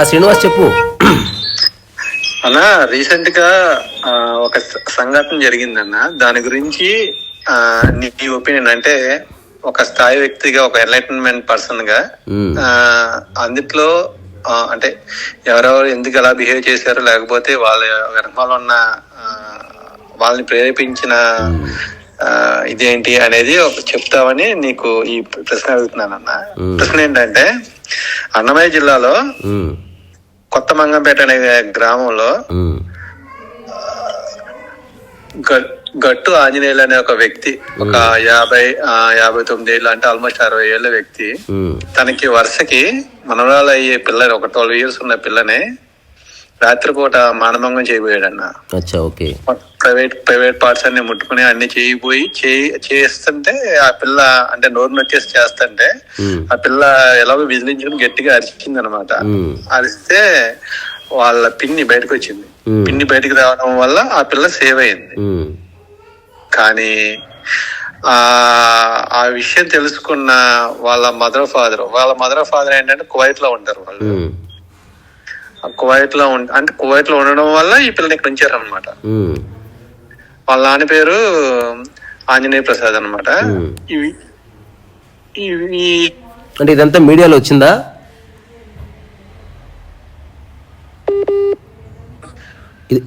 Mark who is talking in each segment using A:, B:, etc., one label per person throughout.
A: శ్రీనివాస్ చెప్పు
B: అన్న. రీసెంట్ గా ఒక సంఘటన జరిగిందన్న, దాని గురించి నీ ఒపీనియన్ అంటే ఒక స్థాయి వ్యక్తిగా, ఒక ఎన్లైటన్మెంట్ పర్సన్ గా అందుట్లో అంటే ఎవరెవరు ఎందుకు ఎలా బిహేవ్ చేశారు, లేకపోతే వాళ్ళ వెనకాల ఉన్న వాళ్ళని ప్రేరేపించిన ఇదేంటి అనేది చెప్తామని నీకు ఈ ప్రశ్న అడుగుతున్నాను అన్న. ప్రశ్న ఏంటంటే, అన్నమయ్య జిల్లాలో కొత్త మంగంపేట అనే గ్రామంలో గట్టు ఆంజనేయులు అనే ఒక వ్యక్తి, ఒక 59 ఏళ్ళు, అంటే ఆల్మోస్ట్ 60 ఏళ్ళ వ్యక్తి, తనకి వరుసకి మనవరాలు అయ్యే పిల్లని, ఒక 12 years ఉన్న పిల్లని రాత్రిపూట మానభంగం చేయబోయాడన్న. ప్రైవేట్ పార్ట్స్ అన్ని ముట్టుకుని అన్ని చేయబోయి చేస్తుంటే ఆ పిల్ల అంటే నోరు నొక్కేసి చేస్తుంటే ఆ పిల్ల ఎలాగో విదిలించుకుని గట్టిగా అరిచింది అనమాట. అరిస్తే వాళ్ళ పిన్ని బయటకు వచ్చింది. పిన్ని బయటకు రావడం వల్ల ఆ పిల్ల సేవ్ అయింది. కానీ ఆ విషయం తెలుసుకున్న వాళ్ళ మదర్ ఫాదర్ ఏంటంటే కువైట్ లో ఉంటారు వాళ్ళు. కువైట్ లో ఉండడం వల్ల ఈ పిల్లని ఇక్కడ ఉంచారు అనమాట. వాళ్ళ నాన్న పేరు ఆంజనేయ ప్రసాద్ అనమాట.
A: అంటే ఇదంతా మీడియాలో వచ్చిందా?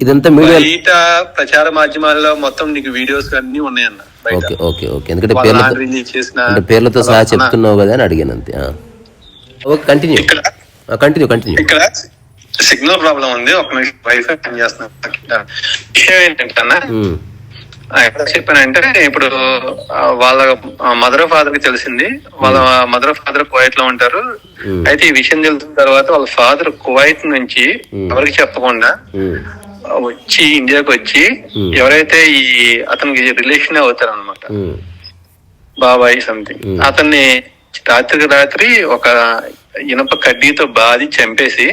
A: ఇదంతా మీడియా
B: బయట ప్రచార మాధ్యమాల్లో మొత్తం నీకు వీడియోస్ అన్ని ఉన్నాయన్న.
A: ఎందుకంటే పేర్లతో సహా చెప్తున్నావు కదా అని అడిగాను అంతే. కంటిన్యూ.
B: ఇక్కడ సిగ్నల్ ప్రాబ్లం ఉంది, ఒక నిమిషం వైఫై ఆన్ చేస్తున్నా. విషయం ఏంటంటే అన్న, ఎక్కడ చెప్పానంటే, ఇప్పుడు వాళ్ళ మదర్ ఫాదర్ కి తెలిసింది, వాళ్ళ మదర్ ఫాదర్ కువైట్ లో ఉంటారు. అయితే ఈ విషయం తెలిసిన తర్వాత వాళ్ళ ఫాదర్ కువైట్ నుంచి ఎవరికి చెప్పకుండా వచ్చి ఇండియాకి వచ్చి, ఎవరైతే ఈ అతనికి రిలేషన్ అవుతారు అనమాట, బాబాయ్ సంథింగ్, అతన్ని రాత్రికి రాత్రి ఒక ఇనప కడ్డీతో బాది చంపేసి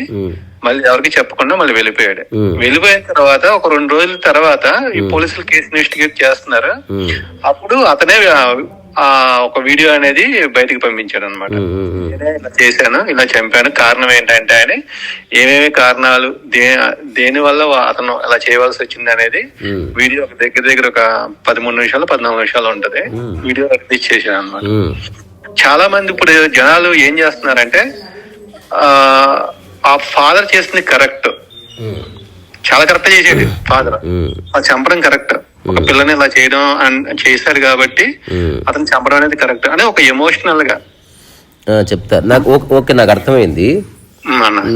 B: మళ్ళీ ఎవరికి చెప్పకుండా మళ్ళీ వెళ్ళిపోయాడు. వెళ్ళిపోయిన తర్వాత ఒక 2 రోజుల తర్వాత ఈ పోలీసులు కేసు ఇన్వెస్టిగేట్ చేస్తున్నారు. అప్పుడు అతనే ఒక వీడియో అనేది బయటకు పంపించాడు అనమాట. ఇలా చేశాను, ఇలా చంపాను, కారణం ఏంటంటే అని, ఏమేమి కారణాలు, దేని వల్ల అతను అలా చేయవలసి వచ్చింది అనేది వీడియో దగ్గర ఒక 13 నిమిషాలు 14 నిమిషాలు ఉంటది. వీడియో రిలీజ్ చేశాను అనమాట. చాలా మంది ఇప్పుడు జనాలు ఏం చేస్తున్నారంటే, ఆ ఫాదర్ చేసింది కరెక్ట్, చాలా కరెక్ట్ చేసేది ఫాదర్, అది చంపడం కరెక్ట్, ఒక పిల్లని ఇలా చేయడం చేశారు కాబట్టి అతను చంపడం అనేది కరెక్ట్ అని ఒక ఎమోషనల్ గా
A: చెప్తా. నాకు అర్థమైంది.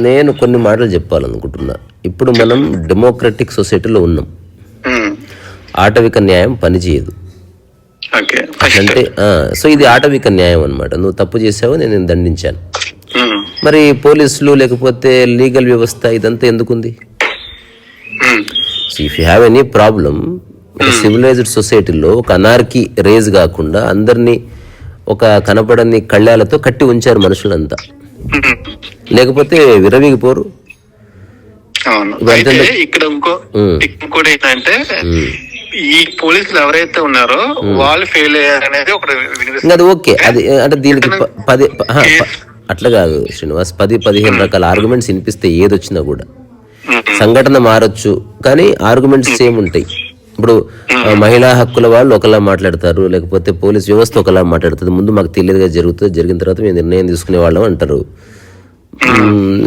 A: నేను కొన్ని మాటలు చెప్పాలనుకుంటున్నా. ఇప్పుడు మనం డెమోక్రటిక్ సొసైటీలో ఉన్నాం. ఆటవిక న్యాయం పనిచేయదు అంటే, సో ఇది ఆటవిక న్యాయం అన్నమాట. నువ్వు తప్పు చేసావు, నేను దండించాను. మరి పోలీసులు లేకపోతే లీగల్ వ్యవస్థ ఇదంతా ఎందుకుంది? If you have any problem, ఒక సివిలైజ్డ్ సొసైటీలో ఒక అనార్కీ రేజ్ కాకుండా అందరినీ ఒక కనపడని కళ్యాలతో కట్టి ఉంచారు మనుషులంతా, లేకపోతే విరవీగిపోరు.
B: ఇక్కడ ఇంకోటి ఏంటంటే, ఈ పోలీసులు ఎవరైతే ఉన్నారో వాళ్ళు ఫెయిల్ అయ్యారనేది ఒకటి.
A: అది ఓకే, అది అంటే దీనికి 10 అట్లా కాదు శ్రీనివాస్, 10-15 రకాల ఆర్గ్యుమెంట్స్ వినిపిస్తే ఏదొచ్చినా కూడా సంఘటన మారొచ్చు, కానీ ఆర్గ్యుమెంట్స్ సేమ్ ఉంటాయి. ఇప్పుడు మహిళా హక్కుల వాళ్ళు ఒకలా మాట్లాడతారు, లేకపోతే పోలీస్ వ్యవస్థ ఒకలా మాట్లాడుతుంది. ముందు మాకు తెలియదుగా జరుగుతుంది, జరిగిన తర్వాత మేము నిర్ణయం తీసుకునే వాళ్ళం అంటారు.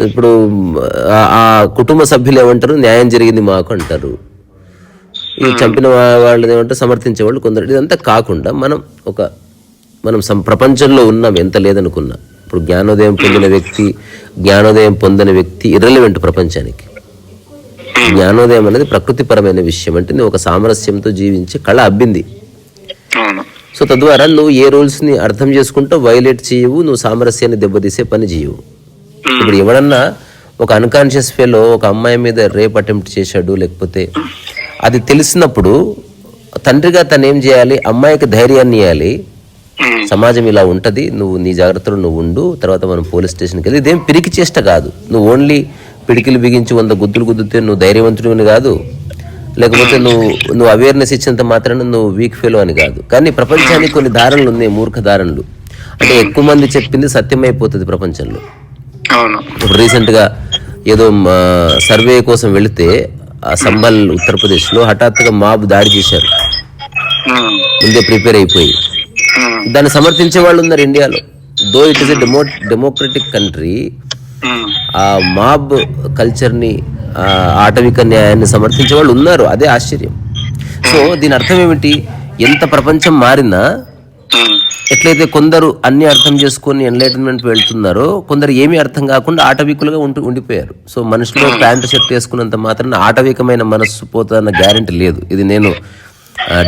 A: ఇప్పుడు ఆ కుటుంబ సభ్యులు ఏమంటారు, న్యాయం జరిగింది మాకు అంటారు. ఈ చంపిన వాళ్ళని ఏమంటారు, సమర్థించే వాళ్ళు కొందరు. ఇదంతా కాకుండా మనం ప్రపంచంలో ఉన్నాం, ఎంత లేదనుకున్నా. ఇప్పుడు జ్ఞానోదయం పొందిన వ్యక్తి, జ్ఞానోదయం పొందని వ్యక్తి ఇర్రెలవెంట్ ప్రపంచానికి. జ్ఞానోదయం అనేది ప్రకృతిపరమైన విషయం. అంటే నువ్వు ఒక సామరస్యంతో జీవించే కళ అబ్బింది. సో తద్వారా నువ్వు ఏ రూల్స్ ని అర్థం చేసుకుంటూ వైలేట్ చేయవు, నువ్వు సామరస్యాన్ని దెబ్బతీసే పని చేయవు. ఇప్పుడు ఎవడన్నా ఒక అన్కాన్షియస్ ఫెలో ఒక అమ్మాయి మీద రేప్ అటెంప్ట్ చేశాడు, లేకపోతే అది తెలిసినప్పుడు తండ్రిగా తను ఏం చేయాలి, అమ్మాయికి ధైర్యాన్ని ఇవ్వాలి. సమాజం ఇలా ఉంటది, నువ్వు నీ జాగ్రత్తలో నువ్వు ఉండు, తర్వాత మనం పోలీస్ స్టేషన్కి వెళ్ళి. ఇదేం పిరికి చేష్ట కాదు. నువ్వు ఓన్లీ పిడికిలు బిగించి 100 గుద్దులు గుద్దుతే నువ్వు ధైర్యవంతుడిని కాదు. లేకపోతే నువ్వు అవేర్నెస్ ఇచ్చినంత మాత్రాన నువ్వు వీక్ ఫెలో అని కాదు. కానీ ప్రపంచానికి కొన్ని ధారణలు ఉన్నాయి, మూర్ఖ ధారణలు. అంటే ఎక్కువ మంది చెప్పింది సత్యమైపోతుంది ప్రపంచంలో. ఇప్పుడు రీసెంట్గా ఏదో సర్వే కోసం వెళితే ఆ సంబల్ ఉత్తరప్రదేశ్లో హఠాత్తుగా మాబ్ దాడి చేశారు, ముందే ప్రిపేర్ అయిపోయి. దాన్ని సమర్థించే వాళ్ళు ఉన్నారు ఇండియాలో. Though it is a democratic country, ఆ మాబ్ కల్చర్ని, ఆటవిక న్యాయాన్ని సమర్థించే వాళ్ళు ఉన్నారు. అదే ఆశ్చర్యం. సో దీని అర్థం ఏమిటి? ఎంత ప్రపంచం మారినా ఎట్లయితే కొందరు అన్ని అర్థం చేసుకొని ఎన్లైటన్మెంట్ వెళ్తున్నారో, కొందరు ఏమీ అర్థం కాకుండా ఆటవికులుగా ఉండిపోయారు. సో మనుషులు ప్యాంటు షర్ట్ వేసుకున్నంత మాత్రాన ఆటవికమైన మనస్సు పోతాన్న గ్యారెంటీ లేదు. ఇది నేను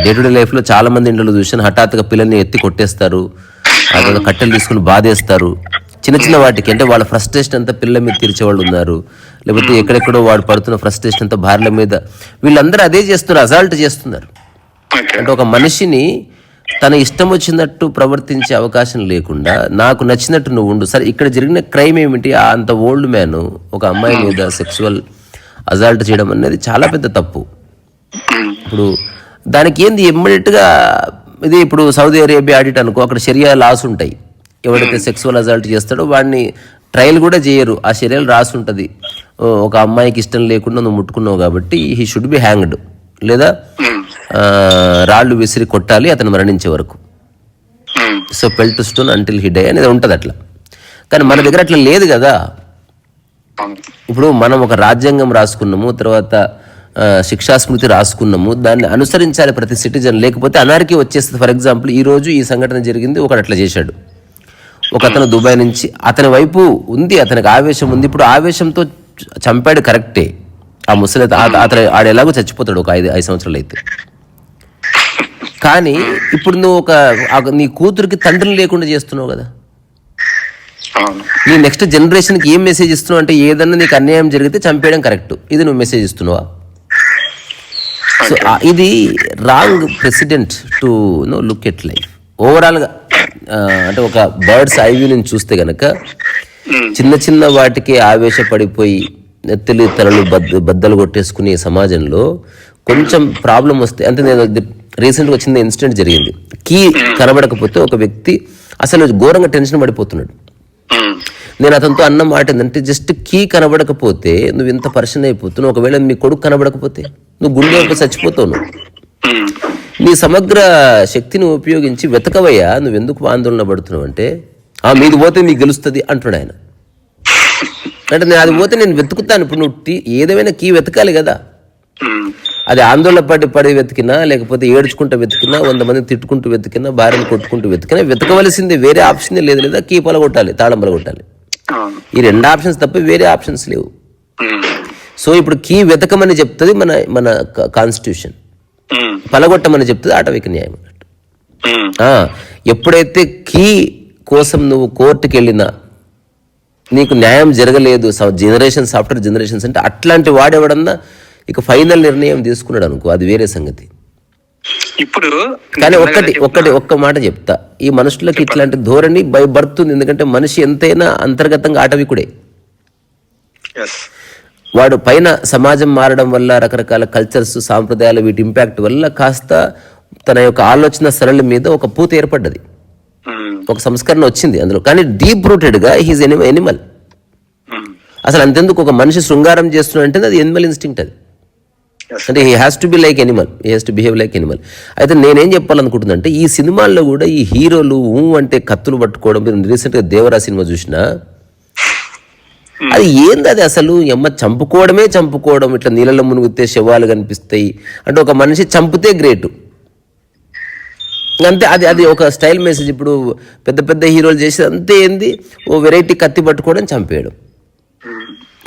A: డే టు డే లైఫ్లో చాలా మంది ఇంట్లో చూసాను. హఠాత్తుగా పిల్లల్ని ఎత్తి కొట్టేస్తారు, అదే కట్టెలు తీసుకుని బాధేస్తారు చిన్న చిన్న వాటికి. అంటే వాళ్ళ ఫ్రస్ట్రేషన్ అంతా పిల్లల మీద తీర్చేవాళ్ళు ఉన్నారు, లేకపోతే ఎక్కడెక్కడో వాడు పడుతున్న ఫ్రస్ట్రేషన్ అంతా భార్యల మీద. వీళ్ళందరూ అదే చేస్తున్నారు, అసాల్ట్ చేస్తున్నారు. అంటే ఒక మనిషిని తన ఇష్టం వచ్చినట్టు ప్రవర్తించే అవకాశం లేకుండా నాకు నచ్చినట్టు నువ్వు ఉండు. సరే, ఇక్కడ జరిగిన క్రైమ్ ఏమిటి? అంత ఓల్డ్ మ్యాన్ ఒక అమ్మాయి మీద సెక్సువల్ అసాల్ట్ చేయడం అనేది చాలా పెద్ద తప్పు. ఇప్పుడు దానికి ఏంది ఇమ్మీడియట్గా ఇది ఇప్పుడు సౌదీ అరేబియా ఆడిట్ అనుకో, అక్కడ షరియా లాస్ ఉంటాయి. ఎవరైతే సెక్సువల్ అసాల్ట్ చేస్తాడో వాడిని ట్రయల్ కూడా చేయరు, ఆ షరియాలు రాసి ఉంటుంది. ఒక అమ్మాయికి ఇష్టం లేకుండా నువ్వు ముట్టుకున్నావు కాబట్టి హీ షుడ్ బి హ్యాంగ్డ్, లేదా రాళ్ళు విసిరి కొట్టాలి అతను మరణించే వరకు. So pelt to stone until he die అనేది ఉంటుంది అట్లా. కానీ మన దగ్గర అట్లా లేదు కదా. ఇప్పుడు మనం ఒక రాజ్యాంగం రాసుకున్నాము, తర్వాత శిక్షాస్మృతి రాసుకున్నాము, దాన్ని అనుసరించాలి ప్రతి సిటిజన్, లేకపోతే అనార్కీ వచ్చేస్తుంది. ఫర్ ఎగ్జాంపుల్ ఈరోజు ఈ సంఘటన జరిగింది, ఒకడు అట్లా చేశాడు. ఒక అతను దుబాయ్ నుంచి, అతని వైపు ఉంది, అతనికి ఆవేశం ఉంది. ఇప్పుడు ఆవేశంతో చంపాడు, కరెక్టే. ఆ ముసలి అతను ఆడు ఎలాగో చచ్చిపోతాడు ఒక 5 సంవత్సరాలు అయితే. కానీ ఇప్పుడు నువ్వు నీ కూతురికి తండ్రిని లేకుండా చేస్తున్నావు కదా. నీ నెక్స్ట్ జనరేషన్కి ఏం మెసేజ్ ఇస్తున్నావు అంటే, ఏదన్నా నీకు అన్యాయం జరిగితే చంపేయడం కరెక్ట్, ఇది నువ్వు మెసేజ్ ఇస్తున్నావా? సో ఇది wrong president to look at life ఓవరాల్గా. అంటే ఒక బర్డ్స్ ఐ వ్యూ నుంచి చూస్తే గనక చిన్న చిన్న వాటికే ఆవేశపడిపోయి నెత్తిలి తలలు బద్దలు కొట్టేసుకునే సమాజంలో కొంచెం ప్రాబ్లం వస్తే, అంటే నేను రీసెంట్గా వచ్చిన ఇన్సిడెంట్ జరిగింది. కీ కనబడకపోతే ఒక వ్యక్తి అసలు ఘోరంగా టెన్షన్ పడిపోతున్నాడు. నేను అతనితో అన్న మాట ఏంటంటే, జస్ట్ కీ కనబడకపోతే నువ్వు ఇంత పర్సన్ అయిపోతున్నావు. ఒకవేళ మీ కొడుకు కనబడకపోతే నువ్వు గుండె వైపు చచ్చిపోతావు. నువ్వు నీ సమగ్ర శక్తిని ఉపయోగించి వెతకవయ్యా, నువ్వెందుకు ఆందోళన పడుతున్నావు అంటే, మీది పోతే మీకు గెలుస్తుంది అంటున్నాడు ఆయన. అంటే నేను అది పోతే నేను వెతుకుతాను. ఇప్పుడు నువ్వు ఏదేమైనా కీ వెతకాలి కదా. అది ఆందోళన పడి వెతికినా, లేకపోతే ఏడ్చుకుంటూ వెతికినా, 100 మంది తిట్టుకుంటూ వెతికినా, భార్యను కొట్టుకుంటూ వెతికినా వెతకవలసింది వేరే ఆప్షన్ లేదు. లేదా కీ పలగొట్టాలి, తాళం పలగొట్టాలి. ఈ 2 ఆప్షన్స్ తప్ప వేరే ఆప్షన్స్ లేవు. సో ఇప్పుడు కీ వెతకమని చెప్తుంది మన కాన్స్టిట్యూషన్, పలగొట్టమని చెప్తుంది ఆటవిక న్యాయం అన్నట్టు. ఎప్పుడైతే కీ కోసం నువ్వు కోర్టుకి వెళ్ళినా నీకు న్యాయం జరగలేదు, జనరేషన్స్ ఆఫ్టర్ జనరేషన్స్ అంటే, అట్లాంటి వాడెవడన్నా ఇక ఫైనల్ నిర్ణయం తీసుకున్నాడు అనుకో, అది వేరే సంగతి.
B: ఇప్పుడు
A: కానీ ఒక్క మాట చెప్తా, ఈ మనుషులకి ఇట్లాంటి ధోరణి భయపడుతుంది. ఎందుకంటే మనిషి ఎంతైనా అంతర్గతంగా ఆటవికుడే. వాడు పైన సమాజం మారడం వల్ల, రకరకాల కల్చర్స్, సాంప్రదాయాలు, వీటి ఇంపాక్ట్ వల్ల కాస్త తన యొక్క ఆలోచన సరళ మీద ఒక పూత ఏర్పడ్డది, ఒక సంస్కరణ వచ్చింది అందులో. కానీ డీప్ రూటెడ్గా హీజ్ ఎనిమల్. అసలు అంతెందుకు, ఒక మనిషి శృంగారం చేస్తున్నాడంటే అది ఎనిమల్ ఇన్స్టింక్ట్. అది అంటే he has to be like Animal, he has to behave like Animal. అయితే నేనేం చెప్పాలనుకుంటున్నా అంటే, ఈ సినిమాల్లో కూడా ఈ హీరోలు అంటే కత్తులు పట్టుకోవడం, మీరు రీసెంట్గా దేవరా సినిమా చూసినా, అది ఏంది? అది అసలు చంపుకోవడం, ఇట్లా నీళ్ళలో మునిగితే శవాలు కనిపిస్తాయి అంటే, ఒక మనిషి చంపితే గ్రేటు అంతే. అది ఒక స్టైల్ మెసేజ్. ఇప్పుడు పెద్ద హీరోలు చేసేది అంతే. ఏంది? ఓ వెరైటీ కత్తి పట్టుకోవడం, చంపేయడం.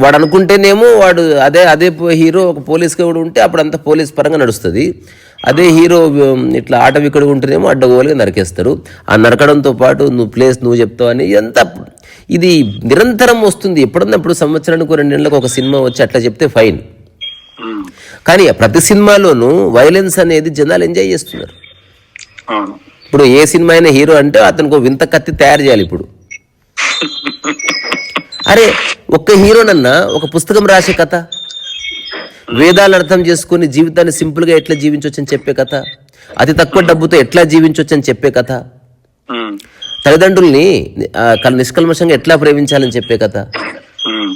A: వాడు అనుకుంటేనేమో వాడు అదే హీరో ఒక పోలీస్గా కూడా ఉంటే అప్పుడు అంతా పోలీస్ పరంగా నడుస్తుంది. అదే హీరో ఇట్లా ఆటవికుడు ఉంటేనేమో అడ్డగోలుగా నరికేస్తారు. ఆ నరకడంతో పాటు నువ్వు చెప్తావు అని ఎంత ఇది నిరంతరం వస్తుంది. ఎప్పుడన్నప్పుడు సంవత్సరానికి 2 నెలలకు ఒక సినిమా వచ్చి అట్లా చెప్తే ఫైన్. కానీ ప్రతి సినిమాలోనూ వైలెన్స్ అనేది జనాలు ఎంజాయ్ చేస్తున్నారు. ఇప్పుడు ఏ సినిమా అయినా హీరో అంటే అతనికి వింత కత్తి తయారు చేయాలి. ఇప్పుడు అరే ఒక్క హీరోనన్నా ఒక పుస్తకం రాసే కథ, వేదాలు అర్థం చేసుకుని జీవితాన్ని సింపుల్గా ఎట్లా జీవించవచ్చు అని చెప్పే కథ, అతి తక్కువ డబ్బుతో ఎట్లా జీవించవచ్చు అని చెప్పే కథ, తల్లిదండ్రుల్ని నిష్కల్మషంగా ఎట్లా ప్రేమించాలని చెప్పే కథ,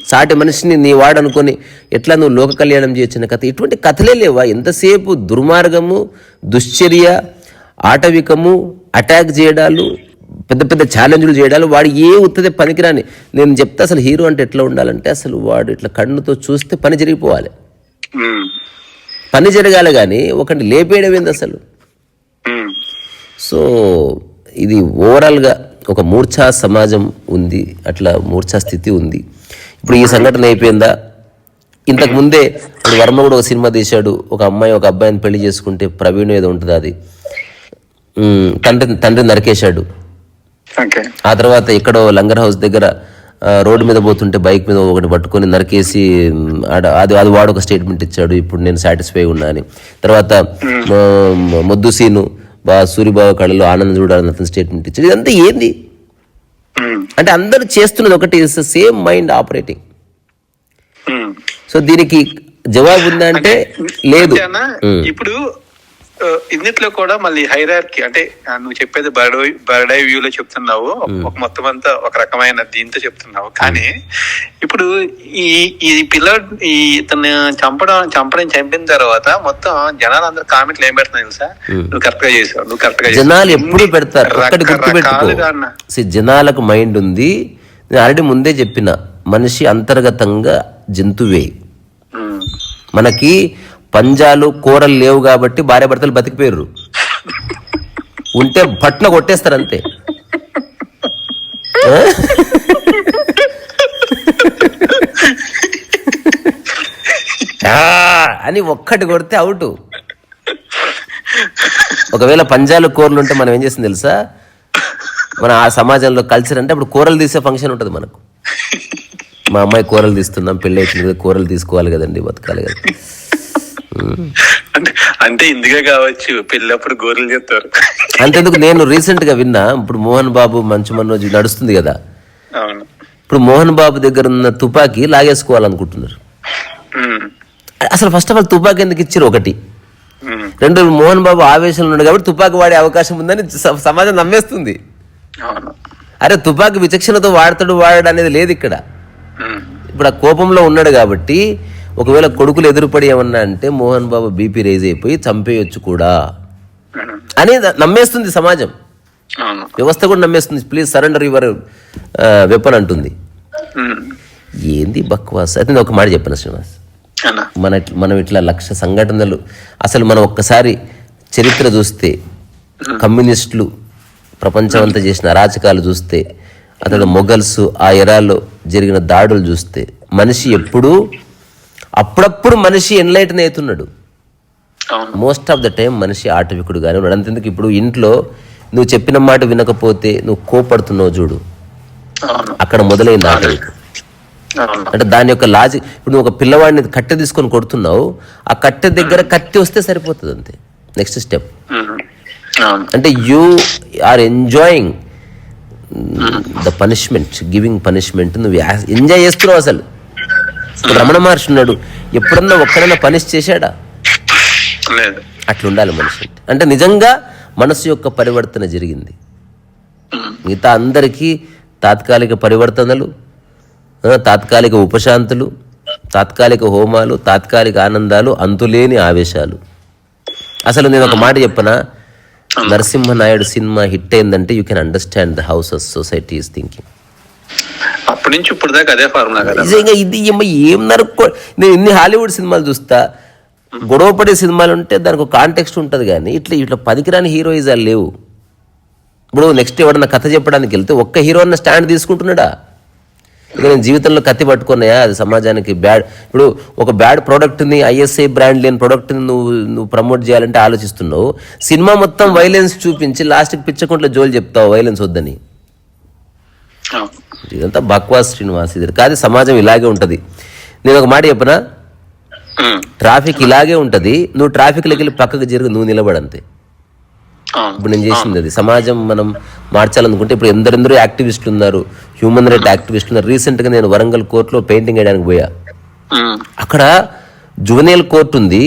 A: సాటి మనిషిని నీ వాడు అనుకొని ఎట్లా నువ్వు లోక కళ్యాణం చేయొచ్చిన కథ. ఇటువంటి కథలే లేవా? ఎంతసేపు దుర్మార్గము, దుశ్చర్య, ఆటవికము, అటాక్ చేయడాలు, పెద్ద పెద్ద ఛాలెంజ్లు చేయడాలు. వాడు ఉత్తదే పనికిరాని. నేను చెప్తా అసలు హీరో అంటే ఎట్లా ఉండాలంటే, అసలు వాడు ఇట్లా కన్నుతో చూస్తే పని జరిగిపోవాలి, పని జరగాలి, కానీ ఒకటి లేపేయడం ఏంది అసలు. సో ఇది ఓవరాల్గా ఒక మూర్ఛా సమాజం ఉంది, అట్లా మూర్ఛా స్థితి ఉంది. ఇప్పుడు ఈ సంఘటన అయిపోయిందా? ఇంతకు ముందే ఇప్పుడు వర్మ కూడా ఒక సినిమా తీశాడు, ఒక అమ్మాయి ఒక అబ్బాయిని పెళ్లి చేసుకుంటే ప్రవీణ్ ఏదో ఉంటుంది, అది తండ్రి నరికేశాడు. ఆ తర్వాత ఎక్కడో లంగర్ హౌస్ దగ్గర రోడ్డు మీద పోతుంటే బైక్ మీద ఒకటి పట్టుకొని నరికేసి అది వాడు ఒక స్టేట్మెంట్ ఇచ్చాడు, ఇప్పుడు నేను సాటిస్ఫై ఉన్నా అని. తర్వాత మొద్దు సీను సూరిబాబు కళలో ఆనంద్ చూడాలని అతను స్టేట్మెంట్ ఇచ్చాడు. ఇదంతా ఏంది అంటే అందరూ చేస్తున్నది ఒకటి, సేమ్ మైండ్ ఆపరేటింగ్. సో దీనికి జవాబు ఉందా అంటే లేదు.
B: ఇప్పుడు ఇన్నిట్లో కూడా మళ్ళీ హైరార్కీ అంటే నువ్వు చెప్పేది బర్డ్ ఐ వ్యూలో చెప్తున్నావు, ఒక మొత్తం అంతా ఒక రకమైన దీంతో చెప్తున్నావు. కానీ ఇప్పుడు ఈ పిల్లడు ఇతను చంపిన తర్వాత మొత్తం జనాలు అందరూ కామెంట్లు ఏం పెడుతున్నారు తెలుసా? నువ్వు కరెక్ట్ గా చేసావు, నువ్వు కరెక్ట్ గా.
A: జనాలు ఎప్పుడు పెడతారు, ఒక్కటి గుర్తుపెట్టుకో, జనాలకు మైండ్ ఉంది. నేను ఆల్రెడీ ముందే చెప్పిన, మనిషి అంతర్గతంగా జంతువే. మనకి పంజాలు కూరలు లేవు కాబట్టి భార్యాభర్తలు బతికిపోయారు, ఉంటే పట్న కొట్టేస్తారు అంతే. అని ఒక్కటి కొడితే అవుట్. ఒకవేళ పంజాలు కూరలు ఉంటే మనం ఏం చేస్తుంది తెలుసా? మన ఆ సమాజంలో కల్చర్ అంటే అప్పుడు కూరలు తీసే ఫంక్షన్ ఉంటుంది మనకు. మా అమ్మాయి కూరలు తీస్తున్నాం, పెళ్ళి అవుతుంది కదా, కూరలు తీసుకోవాలి కదండి, బతకాలి కదా.
B: అంటే ఇందుకే కావచ్చు పెళ్ళప్పుడు గోరలు చెప్తారు.
A: అంతేందుకు, నేను రీసెంట్ గా విన్నా, ఇప్పుడు మోహన్ బాబు మంచు మనోజ్ నడుస్తుంది కదా, ఇప్పుడు మోహన్ బాబు దగ్గర ఉన్న తుపాకీ లాగేసుకోవాలనుకుంటున్నారు. అసలు ఫస్ట్ ఆఫ్ ఆల్ తుపాకీ ఎందుకు ఇచ్చారు? ఒకటి. రెండు, మోహన్ బాబు ఆవేశంలో ఉన్నాడు కాబట్టి తుపాకీ వాడే అవకాశం ఉందని సమాజం నమ్మేస్తుంది. అరే తుపాకీ విచక్షణతో వాడాడు అనేది లేదు ఇక్కడ. ఇప్పుడు ఆ కోపంలో ఉన్నాడు కాబట్టి ఒకవేళ కొడుకులు ఎదురుపడి ఏమన్నా అంటే మోహన్ బాబు బీపీ రేజ్ అయిపోయి చంపేయొచ్చు కూడా అని నమ్మేస్తుంది సమాజం, వ్యవస్థ కూడా నమ్మేస్తుంది. ప్లీజ్ సరెండర్ యువర్ వెపన్ అంటుంది. ఏంది బక్వాస్. అయితే ఒక మాట చెప్పను శ్రీనివాస్, మనం ఇట్లా 1,00,000 సంఘటనలు, అసలు మనం ఒక్కసారి చరిత్ర చూస్తే, కమ్యూనిస్టులు ప్రపంచం అంతా చేసిన అరాచకాలు చూస్తే, అతను మొఘల్స్ ఆ ఎరాలో జరిగిన దాడులు చూస్తే, మనిషి ఎప్పుడూ అప్పుడప్పుడు మనిషి ఎన్లైటన్ అవుతున్నాడు. మోస్ట్ ఆఫ్ ద టైం మనిషి ఆటవికుడుగానే ఉన్నాడు. అంతెందుకు, ఇప్పుడు ఇంట్లో నువ్వు చెప్పిన మాట వినకపోతే నువ్వు కోపడుతున్నావు చూడు, అక్కడ మొదలైంది ఆటవికం. అంటే దాని యొక్క లాజిక్. ఇప్పుడు నువ్వు ఒక పిల్లవాడిని కట్టె తీసుకొని కొడుతున్నావు, ఆ కట్టె దగ్గర కత్తి వస్తే సరిపోతుంది అంతే. నెక్స్ట్ స్టెప్ అంటే you are enjoying the punishment, giving punishment. నువ్వు ఎంజాయ్ చేస్తున్నావు అసలు. రమణ మహర్షి ఉన్నాడు, ఎప్పుడన్నా ఒక్కడన్నా పనిష్ చేశాడా? అట్లుండాలి మనిషి అంటే నిజంగా మనసు యొక్క పరివర్తన జరిగింది. మిగతా అందరికీ తాత్కాలిక పరివర్తనలు, తాత్కాలిక ఉపశాంతులు, తాత్కాలిక హోమాలు, తాత్కాలిక ఆనందాలు, అంతులేని ఆవేశాలు. అసలు నేను ఒక మాట చెప్పనా, నరసింహనాయుడు సినిమా హిట్ అయిందంటే you can understand the house of society is thinking.
B: అప్పటి నుంచి ఇప్పుడు దాకా అదే ఫార్ములా కదా.
A: నిజంగా ఇది ఏం నరుక్కో. నేను ఇన్ని హాలీవుడ్ సినిమాలు చూస్తా, గొడవ పడే సినిమాలు ఉంటే దానికి ఒక కాంటెక్స్ట్ ఉంటుంది, కానీ ఇట్లా పనికిరాని హీరోయిజాలు లేవు. ఇప్పుడు నెక్స్ట్ ఎవడన్నా కథ చెప్పడానికి వెళ్తే ఒక్క హీరో అన్న స్టాండ్ తీసుకుంటున్నాడా? ఇక నేను జీవితంలో కత్తి పట్టుకున్నాయా, అది సమాజానికి బ్యాడ్. ఇప్పుడు ఒక బ్యాడ్ ప్రోడక్ట్ని, ఐఎస్ఐ బ్రాండ్ లేని ప్రోడక్ట్ని నువ్వు ప్రమోట్ చేయాలంటే ఆలోచిస్తున్నావు. సినిమా మొత్తం వైలెన్స్ చూపించి లాస్ట్కి పిచ్చకుంట్లో జోలు చెప్తావు వైలెన్స్ వద్దని. ఇదంతా బక్వాస్ శ్రీనివాస్. ఇది కాదు, సమాజం ఇలాగే ఉంటుంది. నేను ఒక మాట చెప్పనా, ట్రాఫిక్ ఇలాగే ఉంటుంది. నువ్వు ట్రాఫిక్లోకి వెళ్ళి పక్కకు జరిగి నువ్వు నిలబడంతే. ఇప్పుడు నేను చేసింది అది. సమాజం మనం మార్చాలనుకుంటే ఇప్పుడు ఎందరెందరో యాక్టివిస్టులు ఉన్నారు, హ్యూమన్ రైట్ యాక్టివిస్టులు ఉన్నారు. రీసెంట్గా నేను వరంగల్ కోర్టులో పెయింటింగ్ వేయడానికి పోయా. అక్కడ జువెనైల్ కోర్టు ఉంది,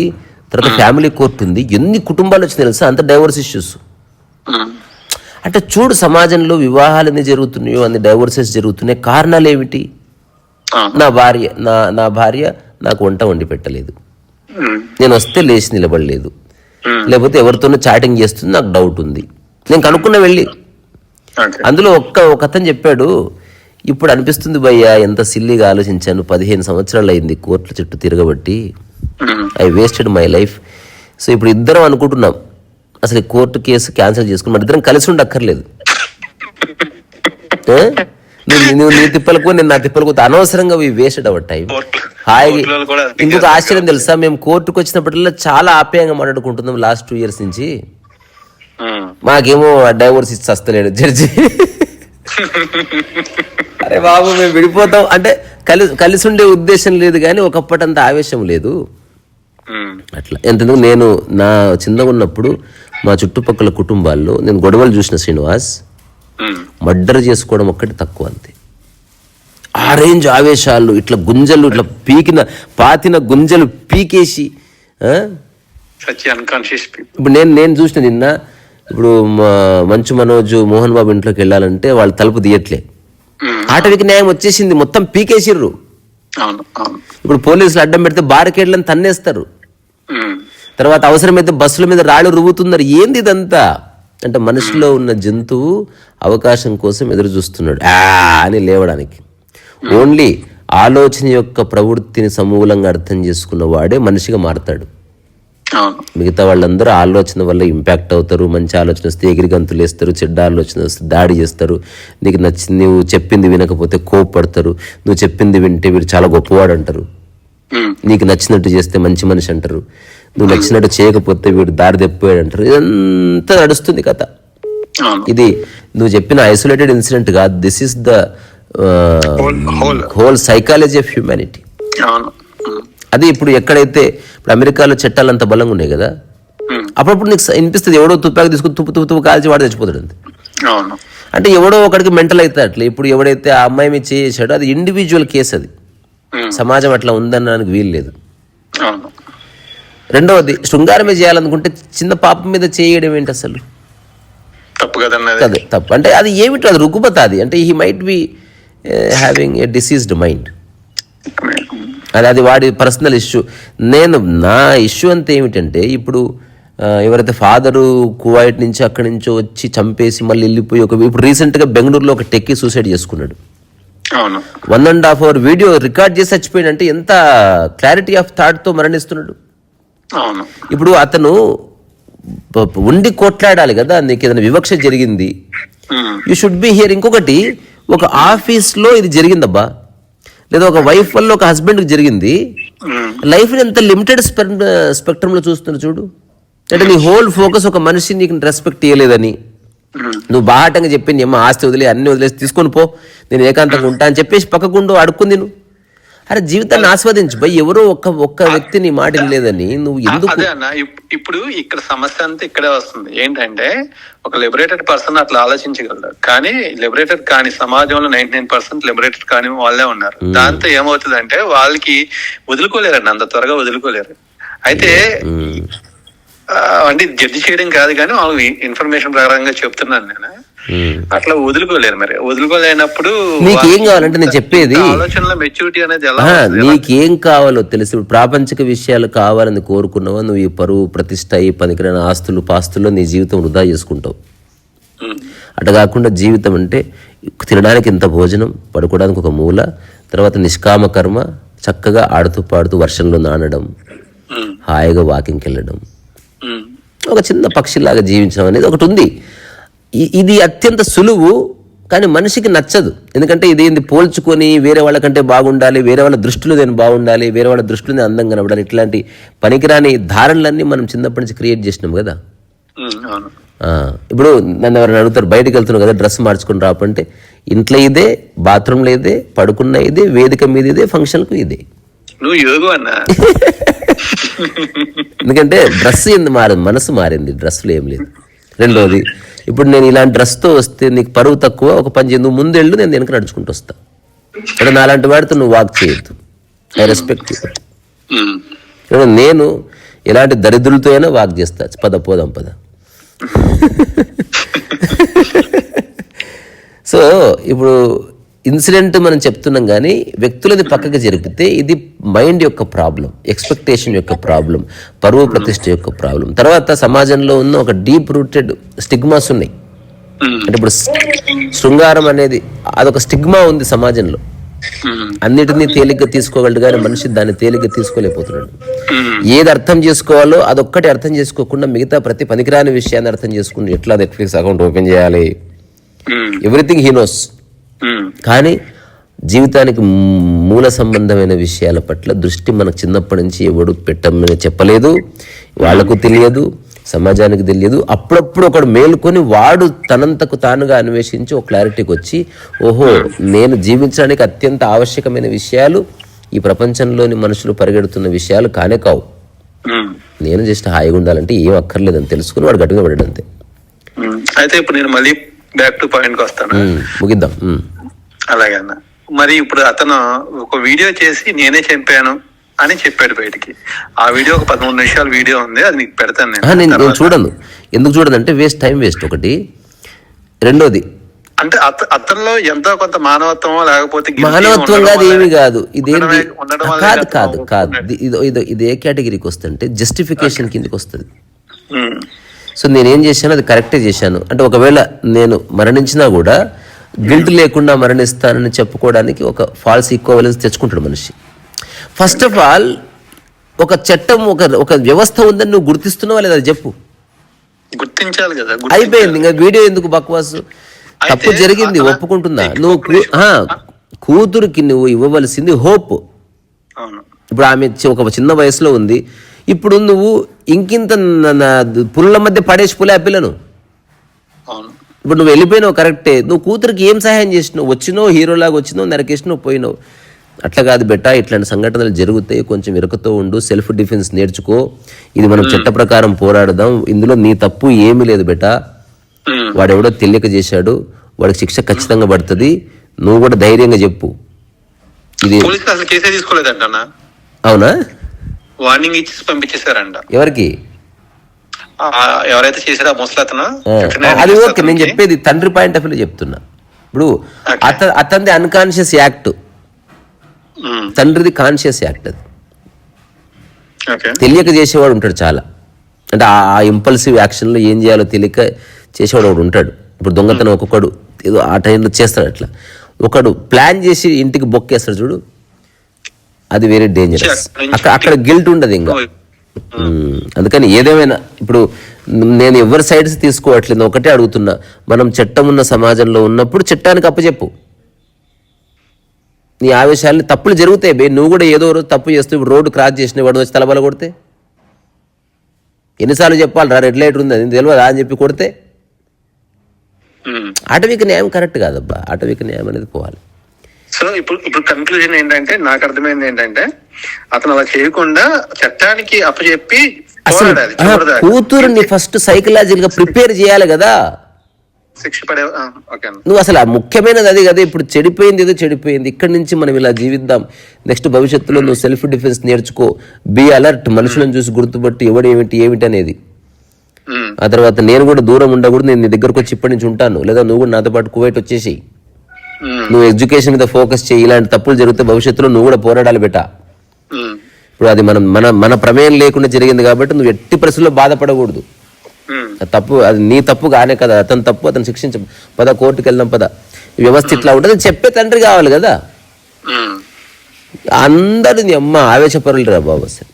A: తర్వాత ఫ్యామిలీ కోర్టు ఉంది. ఎన్ని కుటుంబాలు వచ్చినాయి తెలుసా, అంత డైవోర్స్ ఇష్యూస్. అంటే చూడు సమాజంలో వివాహాలు ఎన్ని జరుగుతున్నాయో, అన్ని డైవోర్సెస్ జరుగుతున్నాయి. కారణాలు ఏమిటి? నా భార్య నాకు వంట వండి పెట్టలేదు, నేను వస్తే లేచి నిలబడలేదు, లేకపోతే ఎవరితోనో చాటింగ్ చేస్తుంది, నాకు డౌట్ ఉంది, నేను కనుక్కున్న వెళ్ళి. అందులో ఒక అతను చెప్పాడు, ఇప్పుడు అనిపిస్తుంది భయ్యా ఎంత సిల్లీగా ఆలోచించాను, 15 సంవత్సరాలు అయింది కోర్టుల చుట్టూ తిరగబట్టి, I wasted my life. So ఇప్పుడు ఇద్దరం అనుకుంటున్నాం అసలు కోర్టు కేసు క్యాన్సిల్ చేసుకుని మన ఇద్దరం కలిసి ఉండక్కర్లేదు. నువ్వు నీ తిప్పలకు నేను నా తిప్పలకు, అనవసరంగా వేస్టెడ్ అవర్ టైం. హాయిగా. ఇంకొక ఆశ్చర్యం తెలుసా, మేము కోర్టుకు వచ్చినప్పటిలో చాలా ఆప్యాయంగా మాట్లాడుకుంటున్నాం లాస్ట్ 2 years నుంచి. మాకేమో డైవోర్స్ ఇచ్చి వస్తలేడు జడ్జి. అరే బాబు మేము విడిపోతాం అంటే కలిసి ఉండే ఉద్దేశం లేదు, కానీ ఒకప్పటంత ఆవేశం లేదు అట్లా. ఎంతెందుకు నేను నా చిన్నగా ఉన్నప్పుడు మా చుట్టుపక్కల కుటుంబాల్లో నేను గొడవలు చూసిన శ్రీనివాస్, మర్డర్ చేసుకోవడం ఒక్కటి తక్కువ, అంతే. ఆ రేంజ్ ఆవేశాలు, ఇట్లా గుంజలు, ఇట్లా పాతిన గుంజలు పీకేసి. ఇప్పుడు నేను చూసిన నిన్న, ఇప్పుడు మంచు మనోజ్ మోహన్ బాబు ఇంట్లోకి వెళ్ళాలంటే వాళ్ళు తలుపు తీయట్లే, ఆటవికి న్యాయం వచ్చేసింది, మొత్తం పీకేసిర్రు. ఇప్పుడు పోలీసులు అడ్డం పెడితే బారికేడ్లను తన్నేస్తారు, తర్వాత అవసరమైతే బస్సుల మీద రాళ్ళు రువ్వుతున్నారు. ఏంది ఇదంతా అంటే మనిషిలో ఉన్న జంతువు అవకాశం కోసం ఎదురు చూస్తున్నాడు అని లేవడానికి. ఓన్లీ ఆలోచన యొక్క ప్రవృత్తిని సమూలంగా అర్థం చేసుకున్న వాడే మనిషిగా మారతాడు. మిగతా వాళ్ళందరూ ఆలోచన వల్ల ఇంపాక్ట్ అవుతారు. మంచి ఆలోచన వస్తే ఎగిరి గంతులు వేస్తారు, చెడ్డ ఆలోచన వస్తే దాడి చేస్తారు. నీకు నచ్చింది, నువ్వు చెప్పింది వినకపోతే కోపపడతారు, నువ్వు చెప్పింది వింటే వీడు చాలా గొప్పవాడు అంటారు, నీకు నచ్చినట్టు చేస్తే మంచి మనిషి అంటారు, నువ్వు నచ్చినట్టు చేయకపోతే వీడు దారి తెప్పిపోయాడు అంటారు. ఇదంతా నడుస్తుంది కథ. ఇది నువ్వు చెప్పిన ఐసోలేటెడ్ ఇన్సిడెంట్ కాదు, this is the whole psychology of humanity. అది ఇప్పుడు ఎక్కడైతే ఇప్పుడు అమెరికాలో చట్టాలు అంత బలంగా ఉన్నాయి కదా, అప్పుడప్పుడు నీకు అనిపిస్తుంది ఎవడో తుపాకి తీసుకుని తుప్పు కాల్చి వాడు చచ్చిపోతాడు అంతే. అంటే ఎవడో ఒకడికి మెంటల్ అవుతాడు అట్లా. ఇప్పుడు ఎవడైతే ఆ అమ్మాయి మీద చేసాడో అది ఇండివిజువల్ కేసు, అది సమాజం అట్లా ఉందనడానికి వీలు లేదు. రెండవది, శృంగారమే చేయాలనుకుంటే చిన్న పాపం మీద చేయడం ఏంటి అసలు?
B: తప్పు కదండి,
A: తప్పు. అంటే అది ఏమిటో, అది రుగ్మత. అది అంటే he might be having a diseased mind, అది వాడి పర్సనల్ ఇష్యూ. నా ఇష్యూ అంతా ఏమిటంటే, ఇప్పుడు ఎవరైతే ఫాదరు కువైట్ నుంచి అక్కడి నుంచో వచ్చి చంపేసి మళ్ళీ వెళ్ళిపోయి ఇప్పుడు రీసెంట్గా బెంగళూరులో ఒక టెక్కి సూసైడ్ చేసుకున్నాడు. 1.5 hour వీడియో రికార్డ్ చేసి చచ్చిపోయాడు. అంటే ఎంత క్లారిటీ ఆఫ్ థాట్తో మరణిస్తున్నాడు. ఇప్పుడు అతను ఉండి కొట్లాడాలి కదా, నీకు ఏదైనా వివక్ష జరిగింది, యూ షుడ్ బి హియర్. ఇంకొకటి, ఒక ఆఫీస్లో ఇది జరిగిందబ్బా, లేదా ఒక వైఫ్ వల్ల ఒక హస్బెండ్కి జరిగింది, లైఫ్ని ఎంత లిమిటెడ్ స్పెక్ట్రంలో చూస్తున్నా చూడు. అంటే నీ హోల్ ఫోకస్ ఒక మనిషి నీకు రెస్పెక్ట్ ఇవ్వలేదని, నువ్వు బాహాటంగా చెప్పింది ఏమో ఆస్తి వదిలే అన్ని వదిలేసి తీసుకొని పో, నేను ఏకాంతంగా ఉంటా అని చెప్పేసి పక్కకుండు అడుక్కుంది. నువ్వు అరే జీవితాన్ని ఆస్వాదించు భయ్, ఎవరో ఒక్క వ్యక్తి నీ మాట లేదని నువ్వు ఎందుకు?
B: అదే అన్న, ఇప్పుడు ఇక్కడ సమస్య అంతా ఇక్కడే వస్తుంది. ఏంటంటే ఒక లిబరేటెడ్ పర్సన్ అట్లా ఆలోచించగలరు, కానీ లిబరేటెడ్ కాని సమాజంలో 99% లిబరేటెడ్ కాని వాళ్ళే ఉన్నారు. దాంతో ఏమవుతుంది అంటే వాళ్ళకి వదులుకోలేరండి, అంత త్వరగా వదులుకోలేరు. అయితే అంటే జడ్జి చేయడం కాదు, కానీ వాళ్ళు ఇన్ఫర్మేషన్ ప్రకారంగా చెప్తున్నాను నేను, అట్లా వదులుకోలేరు. మరి వదులుకోలేనప్పుడు
A: నీకేం కావాలంటే నేను చెప్పేది,
B: ఆలోచనలో మెచ్యూరిటీ అనేది ఎలా,
A: నీకేం కావాలో తెలిసి ప్రాపంచిక విషయాలు కావాలని కోరుకున్నావా, నువ్వు ఈ పరువు ప్రతిష్ట ఈ పనికిరాని ఆస్తులు పాస్తుల్లో నీ జీవితం వృధా చేసుకుంటావు. అట్లా కాకుండా జీవితం అంటే తినడానికి ఇంత భోజనం, పడుకోవడానికి ఒక మూల, తర్వాత నిష్కామ కర్మ, చక్కగా ఆడుతూ పాడుతూ వర్షంలో నానడం, హాయిగా వాకింగ్కి వెళ్ళడం, ఒక చిన్న పక్షిలాగా జీవించడం అనేది ఒకటి ఉంది. ఇది అత్యంత సులువు, కానీ మనిషికి నచ్చదు. ఎందుకంటే ఇది పోల్చుకొని వేరే వాళ్ళకంటే బాగుండాలి, వేరే వాళ్ళ దృష్టిలో నేను బాగుండాలి, వేరే వాళ్ళ దృష్టిలో నేను అందంగా కనబడాలి, ఇట్లాంటి పనికిరాని ధారణలన్నీ మనం చిన్నప్పటి నుంచి క్రియేట్ చేసినాం కదా. ఇప్పుడు నన్ను ఎవరైనా అడుగుతారు, బయటకు వెళ్తున్నావు కదా డ్రెస్ మార్చుకుని రాపంటే, ఇంట్లో ఇదే, బాత్రూంలో ఇదే, పడుకున్న ఇదే, వేదిక మీద ఇదే, ఫంక్షన్కు ఇదే.
B: నువ్వు యోగు అన్న.
A: ఎందుకంటే డ్రెస్ మారింది, మనసు మారింది, డ్రెస్సులో ఏం లేదు. రెండోది, ఇప్పుడు నేను ఇలాంటి డ్రెస్తో వస్తే నీకు పరువు తక్కువ, ఒక పని చేయి, నువ్వు ముందెళ్ళు, నేను వెనక నడుచుకుంటూ వస్తా. అంటే నాలాంటి వాడితో నువ్వు వాక్ చేయొద్దు, ఐ రెస్పెక్ట్ యూ. నేను ఎలాంటి దరిద్రులతో అయినా వాక్ చేస్తా. పోదాం పద. సో ఇప్పుడు ఇన్సిడెంట్ మనం చెప్తున్నాం, కానీ వ్యక్తులది పక్కకి జరిపితే ఇది మైండ్ యొక్క ప్రాబ్లం, ఎక్స్పెక్టేషన్ యొక్క ప్రాబ్లం, పరువు ప్రతిష్ఠ యొక్క ప్రాబ్లం. తర్వాత సమాజంలో ఉన్న ఒక డీప్ రూటెడ్ స్టిగ్మాస్ ఉన్నాయి. అంటే ఇప్పుడు శృంగారం అనేది అదొక స్టిగ్మా ఉంది సమాజంలో. అన్నిటినీ తేలిగ్గా తీసుకోగలడు కానీ మనిషి దాన్ని తేలిగ్గా తీసుకోలేకపోతున్నాడు. ఏది అర్థం చేసుకోవాలో అదొక్కటి అర్థం చేసుకోకుండా మిగతా ప్రతి పనికిరాని విషయాన్ని అర్థం చేసుకుని ఎట్లా నెట్ఫ్లిక్స్ అకౌంట్ ఓపెన్ చేయాలి, ఎవ్రీథింగ్ హీ నోస్. కానీ జీవితానికి మూల సంబంధమైన విషయాల పట్ల దృష్టి మనకు చిన్నప్పటి నుంచి ఎవడు పెట్టమని చెప్పలేదు, వాళ్లకు తెలియదు, సమాజానికి తెలియదు. అప్పుడప్పుడు ఒకడు మేలుకొని వాడు తనంతకు తానుగా అన్వేషించి ఒక క్లారిటీకి వచ్చి, ఓహో నేను జీవించడానికి అత్యంత ఆవశ్యకమైన విషయాలు ఈ ప్రపంచంలోని మనుషులు పరిగెడుతున్న విషయాలు కానే కావు, నేను జస్ట్ హాయిగా ఉండాలంటే ఏం అక్కర్లేదని తెలుసుకుని వాడు గట్టిగా పడాడు అంతే.
B: అయితే ఇప్పుడు నేను మళ్ళీ బ్యాక్ టు పాయింట్ కి వస్తాను,
A: ముగిద్దాం.
B: అలాగే అన్న. మరి ఇప్పుడు అతను ఒక వీడియో చేసి నేనే చంపాను అని చెప్పాడు బయటికి. ఆ వీడియో ఒక 13 నిమిషాల వీడియో ఉంది, అది నీకు పెడతాను
A: నేను చూడను. ఎందుకు చూడను అంటే టైం వేస్ట్ ఒకటి. రెండోది
B: అంటే అతనిలో ఎంతో కొంత మానవత్వం, లేకపోతే
A: మానవత్వం కాదు, ఏమి కాదు. ఇదేంటి కాదు కాదు కాదు ఇది ఏ కేటగిరీకి వస్తుంటే జస్టిఫికేషన్ కిందకి వస్తుంది. సో నేనేం చేశాను అది కరెక్టే చేశాను అంటే, ఒకవేళ నేను మరణించినా కూడా గిల్ట్ లేకుండా మరణిస్తానని చెప్పుకోవడానికి ఒక ఫాల్స్ ఈక్వలెన్స్ తెచ్చుకుంటాడు మనిషి. ఫస్ట్ ఆఫ్ ఆల్ ఒక చట్టం, ఒక వ్యవస్థ ఉందని నువ్వు గుర్తిస్తున్నావా లేదా చెప్పు.
B: గుర్తించాలి కదా,
A: అయిపోయింది. ఇంకా వీడియో ఎందుకు బక్వాసు? తప్పు జరిగింది, ఒప్పుకుంటున్నా. నువ్వు కూతురికి నువ్వు ఇవ్వవలసింది హోప్. ఇప్పుడు ఆమె ఒక చిన్న వయసులో ఉంది. ఇప్పుడు నువ్వు ఇంకింత పుల్ల మధ్య పడేసి పులే ఆ పిల్లను. ఇప్పుడు నువ్వు వెళ్ళిపోయినావు కరెక్టే, నువ్వు కూతురికి ఏం సహాయం చేసినావు? వచ్చినావు, హీరోలాగా వచ్చినావు, నరికేసినావు, పోయినావు. అట్లా కాదు బెటా, ఇట్లాంటి సంఘటనలు జరుగుతాయి, కొంచెం ఇరకతో ఉండు, సెల్ఫ్ డిఫెన్స్ నేర్చుకో, ఇది మనం చట్ట ప్రకారం పోరాడదాం, ఇందులో నీ తప్పు ఏమీ లేదు బెటా, వాడెవడో తెలియక చేశాడు, వాడికి శిక్ష ఖచ్చితంగా పడుతుంది, నువ్వు కూడా ధైర్యంగా చెప్పు. ఇది అవునా?
B: వార్నింగ్ ఇచ్చి పంపించేశారంట.
A: ఎవరికి?
B: ఎవరైతే చేశారో ముసలతను.
A: అది ఓకే, నేను చెప్పేది తండ్రి పాయింట్ ఆఫ్ వ్యూ చెప్తున్నా. ఇప్పుడు అతనిది అన్కాన్షియస్ యాక్ట్, తండ్రిది కాన్షియస్ యాక్ట్. అది తెలియక చేసేవాడు ఉంటాడు చాలా. అంటే ఆ ఇంపల్సివ్ యాక్షన్లో ఏం చేయాలో తెలియక చేసేవాడు ఒకడు ఉంటాడు. ఇప్పుడు దొంగతనం ఒక్కొక్కడు ఏదో ఆ టైంలో చేస్తాడు. అట్లా ఒకడు ప్లాన్ చేసి ఇంటికి బొక్కేస్తాడు చూడు, అది వెరీ డేంజరస్. అక్కడ గిల్ట్ ఉండదు ఇంకా. అందుకని ఏదేమైనా ఇప్పుడు నేను ఎవరి సైడ్స్ తీసుకోవట్లేదు, ఒకటే అడుగుతున్నా, మనం చట్టం ఉన్న సమాజంలో ఉన్నప్పుడు చట్టానికి అప్పచెప్పు. నీ ఆవేశాలని, తప్పులు జరుగుతాయి బే, నువ్వు కూడా ఏదో రోజు తప్పు చేస్తూ ఇప్పుడు రోడ్డు క్రాస్ చేసిన వాడు వచ్చి తలబల కొడితే ఎన్నిసార్లు చెప్పాలి? రా రెడ్ లైట్ ఉంది అది తెలియదా అని చెప్పి కొడితే ఆటవిక న్యాయం కరెక్ట్ కాదబ్బా. ఆటవిక న్యాయం అనేది పోవాలి.
B: సో ఇప్పుడు కన్క్లూజన్ ఏంటంటే, నాకు అర్థమైంది ఏంటంటే, అతను అలా చేయకుండా చట్టానికి అప్పచెప్పి
A: అసలు కూతురుని ఫస్ట్ సైకలాజికల్ గా ప్రిపేర్ చేయాలి కదా,
B: శిక్ష పడే.
A: నువ్వు అసలు ముఖ్యమైనది అది కదా. ఇప్పుడు చెడిపోయింది ఏదో చెడిపోయింది, ఇక్కడి నుంచి మనం ఇలా జీవిద్దాం, నెక్స్ట్ భవిష్యత్తులో నువ్వు సెల్ఫ్ డిఫెన్స్ నేర్చుకో, బీ అలర్ట్, మనుషులను చూసి గుర్తుపట్టి ఎవడు ఏమిటి అనేది. ఆ తర్వాత నేను కూడా దూరం ఉండకూడదు, నేను నీ దగ్గరకు వచ్చి ఇప్పటి నుంచి ఉంటాను, లేదా నువ్వు కూడా నాతో పాటు కువైట్ వచ్చేసి నువ్వు ఎడ్యుకేషన్ మీద ఫోకస్ చేయి. ఇలాంటి తప్పులు జరిగితే భవిష్యత్తులో నువ్వు కూడా పోరాడాలి బెటా. ఇప్పుడు అది మన ప్రమేయం లేకుండా జరిగింది కాబట్టి నువ్వు ఎట్టి పరిస్థితుల్లో బాధపడకూడదు. తప్పు అది నీ తప్పు కానే కదా, అతని తప్పు, అతను శిక్షించ పద, కోర్టుకు వెళ్దాం పద, వ్యవస్థ ఇట్లా ఉంటుంది చెప్పే తండ్రి కావాలి కదా. అందరూ నీ అమ్మ ఆవేశపరులు రా బాబు అసలు.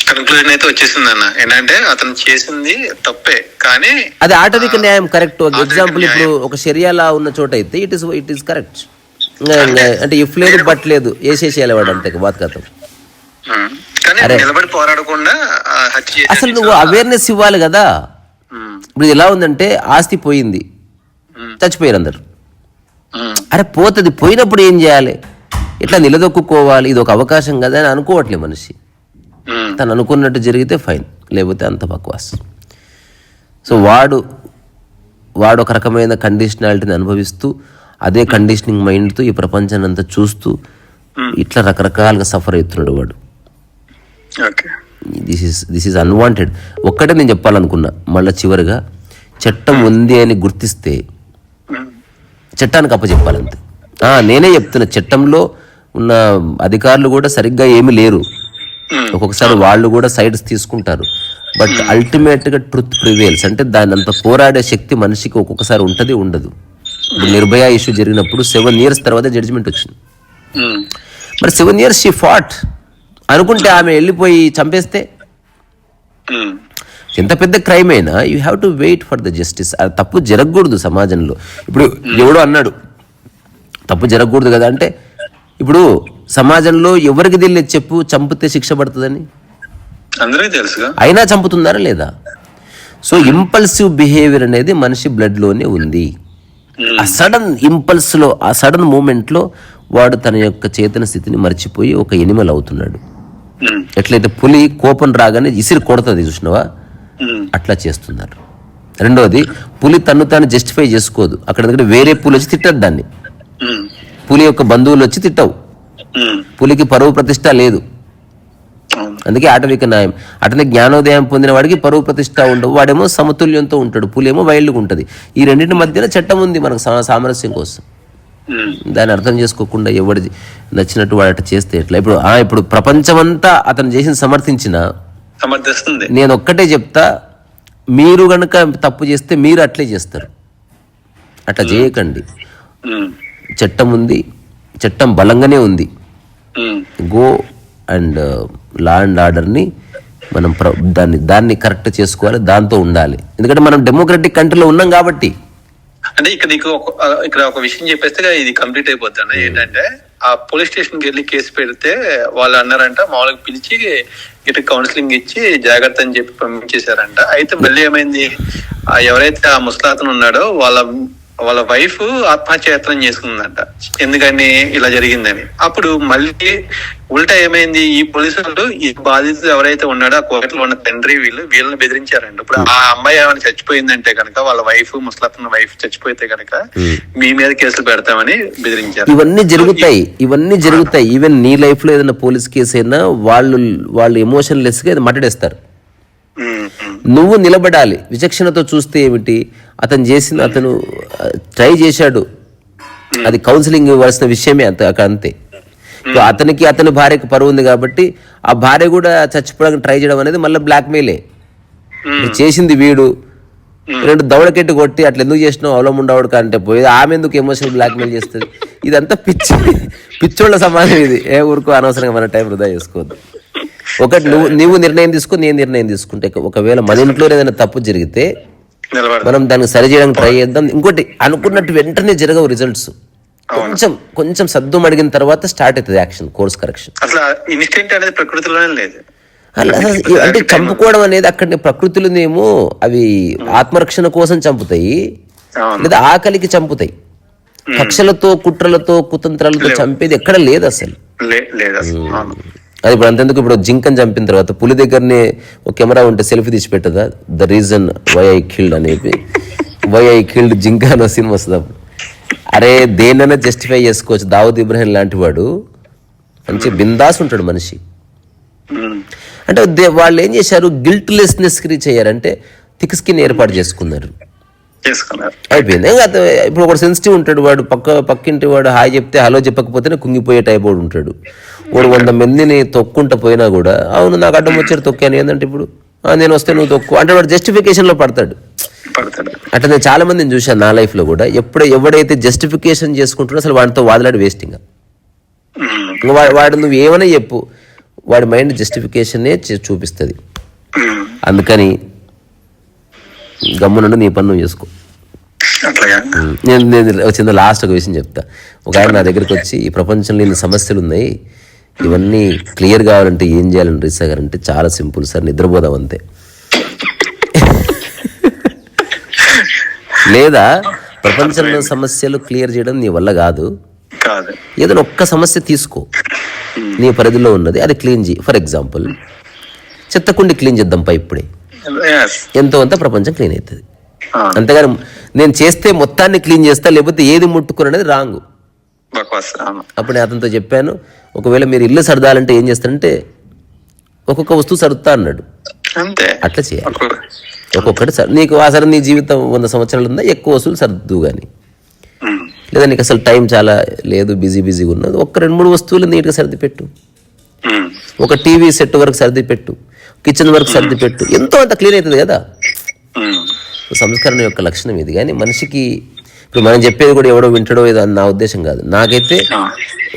B: కన్క్లూజన్ అయితే వచ్చేసింది అన్న, ఏంటంటే అతను చేసింది తప్పే, కానీ
A: అది ఆటవిక న్యాయం కరెక్ట్. ఎగ్జాంపుల్ ఇప్పుడు ఒక షరియా ఉన్న చోట అయితే ఇట్ ఈస్ కరెక్ట్. అంటే ఇఫ్ లేదు బట్ లేదు వేసేసేయాలి వాడు, అంతే బాత్ కథం.
B: నిలబడి పోరాడకుండా
A: అసలు నువ్వు అవేర్నెస్ ఇవ్వాలి కదా. ఇప్పుడు ఎలా ఉందంటే, ఆస్తి పోయింది, చచ్చిపోయారు అందరు. అరే పోతుంది, పోయినప్పుడు ఏం చేయాలి, ఇట్లా నిలదొక్కుకోవాలి, ఇది ఒక అవకాశం కదా అని అనుకోవట్లే మనిషి. తను అనుకున్నట్టు జరిగితే ఫైన్, లేకపోతే అంత బక్వాస్. సో వాడు ఒక రకమైన కండిషనాలిటీని అనుభవిస్తూ, అదే కండిషనింగ్ మైండ్తో ఈ ప్రపంచాన్ని అంతా చూస్తూ ఇట్లా రకరకాలుగా సఫర్ అవుతున్నాడు వాడు.
B: ఓకే.
A: This is unwanted. ఒక్కటే నేను చెప్పాలనుకున్నా, మళ్ళీ చివరిగా చట్టం ఉంది అని గుర్తిస్తే చట్టానికి అప్పచెప్పాలంతే. నేనే చెప్తున్నా, చట్టంలో ఉన్న అధికారులు కూడా సరిగ్గా ఏమీ లేరు. ఒక్కొక్కసారి వాళ్ళు కూడా సైడ్స్ తీసుకుంటారు. బట్ అల్టిమేట్గా ట్రుత్ ప్రివేల్స్. అంటే దాని అంత పోరాడే శక్తి మనిషికి ఒక్కొక్కసారి ఉంటుంది, ఉండదు. ఇప్పుడు నిర్భయ ఇష్యూ జరిగినప్పుడు 7 years తర్వాత జడ్జిమెంట్ వచ్చింది. మరి 7 years షీ ఫాట్ అనుకుంటే ఆమె వెళ్ళిపోయి చంపేస్తే ఎంత పెద్ద క్రైమ్ అయినా you have to wait for the justice. అది తప్పు జరగకూడదు సమాజంలో. ఇప్పుడు ఎవడో అన్నాడు తప్పు జరగకూడదు కదా అంటే, ఇప్పుడు సమాజంలో ఎవరికి తెలియదు చెప్పు చంపితే శిక్ష పడుతుందని?
B: అందరికీ తెలుసుగా.
A: అయినా చంపుతున్నారా లేదా? సో ఇంపల్సివ్ బిహేవియర్ అనేది మనిషి బ్లడ్లోనే ఉంది. ఆ సడన్ ఇంపల్స్లో, ఆ సడన్ మూమెంట్లో వాడు తన యొక్క చేతన స్థితిని మర్చిపోయి ఒక ఎనిమల్ అవుతున్నాడు. ఎట్లయితే పులి కోపం రాగానే ఇసిరి కొడుతుంది చూసినవా, అట్లా చేస్తున్నారు. రెండోది, పులి తను తాను జస్టిఫై చేసుకోదు. అక్కడ వేరే పులి వచ్చి తిట్టదు దాన్ని. పులి యొక్క బంధువులు వచ్చి తిట్టవు. పులికి పరువు ప్రతిష్ట లేదు. అందుకే ఆటవిక న్యాయం. అటనే జ్ఞానోదయం పొందిన వాడికి పరువు ప్రతిష్ట ఉండవు. వాడేమో సమతుల్యంతో ఉంటాడు, పులేమో వైల్డ్గా ఉంటుంది. ఈ రెండింటి మధ్యన చట్టం ఉంది మనకు సామరస్యం కోసం. దాన్ని అర్థం చేసుకోకుండా ఎవడి నచ్చినట్టు వాడు అట్లా చేస్తే ఎట్లా? ఇప్పుడు ప్రపంచమంతా అతను చేసిన సమర్థిస్తుంది. నేను ఒక్కటే చెప్తా, మీరు గనక తప్పు చేస్తే మీరు అట్లే చేస్తారు. అట్లా చేయకండి. చట్టం ఉంది, చట్టం బలంగానే ఉంది. గో అండ్ లా అండ్ ఆర్డర్ని మనం దాన్ని కరెక్ట్ చేసుకోవాలి, దాంతో ఉండాలి. ఎందుకంటే మనం డెమోక్రటిక్ కంట్రీలో ఉన్నాం కాబట్టి.
B: అంటే ఇక్కడ ఒక విషయం చెప్పేస్తే ఇది కంప్లీట్ అయిపోతుంది. ఏంటంటే ఆ పోలీస్ స్టేషన్కి వెళ్ళి కేసు పెడితే వాళ్ళు అన్నారంట, మామూలుగా పిలిచి ఇటు కౌన్సిలింగ్ ఇచ్చి జాగ్రత్త అని చెప్పి పంపించేశారంట. అయితే మళ్ళీ ఏమైంది, ఎవరైతే ఆ ముసలాతను ఉన్నాడో వాళ్ళ వైఫ్ ఆత్మహత్యాయత్నం చేసుకుందంట, ఎందుకని ఇలా జరిగిందని. అప్పుడు మళ్ళీ ఉల్టా ఏమైంది, ఈ పోలీసులు ఈ బాధితులు ఎవరైతే ఉన్నాడో ఆ కోర్టులో ఉన్న తండ్రి వీళ్ళని బెదిరించారంట. ఇప్పుడు ఆ అమ్మాయి ఏమైనా చచ్చిపోయిందంటే కనుక, వాళ్ళ వైఫ్ ముసలాతన వైఫ్ చచ్చిపోతే కనుక మీ మీద కేసులు పెడతామని బెదిరించారు.
A: ఇవన్నీ జరుగుతాయి. ఈవెన్ నీ లైఫ్ లో ఏదైనా పోలీస్ కేసు అయినా వాళ్ళు ఎమోషన్ లెస్ గా మాట్లాడేస్తారు. నువ్వు నిలబడాలి. విచక్షణతో చూస్తే ఏమిటి, అతను ట్రై చేశాడు, అది కౌన్సిలింగ్ ఇవ్వాల్సిన విషయమే అంతే. అతని భార్యకి పరువు ఉంది కాబట్టి ఆ భార్య కూడా చచ్చిపోవడానికి ట్రై చేయడం అనేది మళ్ళీ బ్లాక్మెయిలే. చేసింది వీడు, 2 దవడకెట్టి కొట్టి అట్లా ఎందుకు చేసినావు అవలముండవాడు కంటే పోయి ఆమె ఎందుకు ఎమోషనల్ బ్లాక్మెయిల్ చేస్తుంది? ఇదంతా పిచ్చోళ్ళ సమాజం ఇది. ఊరుకో, అనవసరంగా మన టైం వృధా చేసుకోవద్దు. ఒకటి, నువ్వు నిర్ణయం తీసుకో, నేను నిర్ణయం తీసుకుంటే. ఒకవేళ మన ఇంట్లో ఏదైనా తప్పు జరిగితే మనం దాన్ని సరి చేయడానికి ట్రై చేద్దాం. ఇంకోటి, అనుకున్నట్టు వెంటనే జరగవు రిజల్ట్స్. కొంచెం సద్దు అడిగిన తర్వాత స్టార్ట్ అవుతుంది యాక్షన్, కోర్స్ కరెక్షన్. అంటే చంపుకోవడం అనేది అక్కడ ప్రకృతిలోనేమో అవి ఆత్మరక్షణ కోసం చంపుతాయి, లేదా ఆకలికి చంపుతాయి. కక్షలతో, కుట్రలతో, కుతంత్రాలతో చంపేది ఎక్కడ లేదు అసలు. అది ఇప్పుడు అంతెందుకు, ఇప్పుడు జింకని చంపిన తర్వాత పులి దగ్గరనే ఒక కెమెరా ఉంటే సెల్ఫీ తీసి పెట్టదా, the reason why I killed అనేది, వై ఐ కిల్డ్ జింక అనే సినిమా వస్తుంది. అప్పుడు అరే దేన్నైనా జస్టిఫై చేసుకోవచ్చు. దావుద్ ఇబ్రాహిం లాంటి వాడు మంచి బిందాస్ ఉంటాడు మనిషి. అంటే వాళ్ళు ఏం చేశారు, గిల్ట్లెస్నెస్ రీచ్ అయ్యారంటే థిక్ స్కిన్ ఏర్పాటు చేసుకున్నారు, అయిపోయింది. ఇప్పుడు ఒకడు సెన్సిటివ్ ఉంటాడు, వాడు పక్కింటి వాడు హాయ్ చెప్తే హలో చెప్పకపోతేనే కుంగిపోయే టైప్ వాడు ఉంటాడు. వాడు 100 మందిని తొక్కుంటా పోయినా కూడా, అవును నాకు అడ్డం వచ్చారు తొక్కాను, ఏంటంటే ఇప్పుడు నేను వస్తే నువ్వు తొక్కు అంటే వాడు జస్టిఫికేషన్ లో పడతాడు. అంటే నేను చాలా మందిని చూశాను నా లైఫ్ లో కూడా. ఎవడైతే జస్టిఫికేషన్ చేసుకుంటున్నా అసలు వాడితో వాదిలాడి వేస్టింగ్. వాడు నువ్వు ఏమైనా చెప్పు, వాడి మైండ్ జస్టిఫికేషనే చూపిస్తుంది. అందుకని గమ్మునుండి నీ పని నువ్వు చేసుకో. నేను చిన్న లాస్ట్ ఒక విషయం చెప్తా. ఒక ఆయన నా దగ్గరికి వచ్చి, ఈ ప్రపంచంలో ఇన్ని సమస్యలు ఉన్నాయి, ఇవన్నీ క్లియర్ కావాలంటే ఏం చేయాలని రీసా గారు అంటే, చాలా సింపుల్ సార్, నిద్రపోదాం అంతే. లేదా ప్రపంచంలో సమస్యలు క్లియర్ చేయడం నీ వల్ల కాదు, ఏదైనా ఒక్క సమస్య తీసుకో, నీ పరిధిలో ఉన్నది అది క్లీన్ చేయి. ఫర్ ఎగ్జాంపుల్, చెత్తకుండి క్లీన్ చేద్దాం ఇప్పుడే, ఎంతో అంత ప్రపంచం క్లీన్ అవుతుంది. అంతేగాని నేను చేస్తే మొత్తాన్ని క్లీన్ చేస్తా, లేకపోతే ఏది ముట్టుకుని అనేది రాంగ్.
B: బక్వాస్. అవును.
A: అప్పుడు నేను అతనితో చెప్పాను, ఒకవేళ మీరు ఇల్లు సర్దాలంటే ఏం చేస్తారంటే ఒక్కొక్క వస్తువు సర్దుతా అన్నాడు.
B: అంతే.
A: అట్లా చేయాలి. ఒక్కొక్కటి నీకు అసలు నీ జీవితం 100 సంవత్సరాలు ఉందా, ఎక్కువ వస్తువులు సర్దు కానీ, లేదా నీకు అసలు టైం చాలా లేదు, బిజీగా ఉన్నది, ఒక 2-3 వస్తువులు నీట్గా సర్ది పెట్టు. ఒక టీవీ సెట్ వరకు సర్ది పెట్టు, కిచెన్ వరకు సర్ది పెట్టు, ఎంతో అంత క్లీన్ అవుతుంది కదా. సంస్కరణ యొక్క లక్షణం ఇది. కానీ మనిషికి ఇప్పుడు మనం చెప్పేది కూడా ఎవడో వింటాడో ఏదో అని నా ఉద్దేశం కాదు. నాకైతే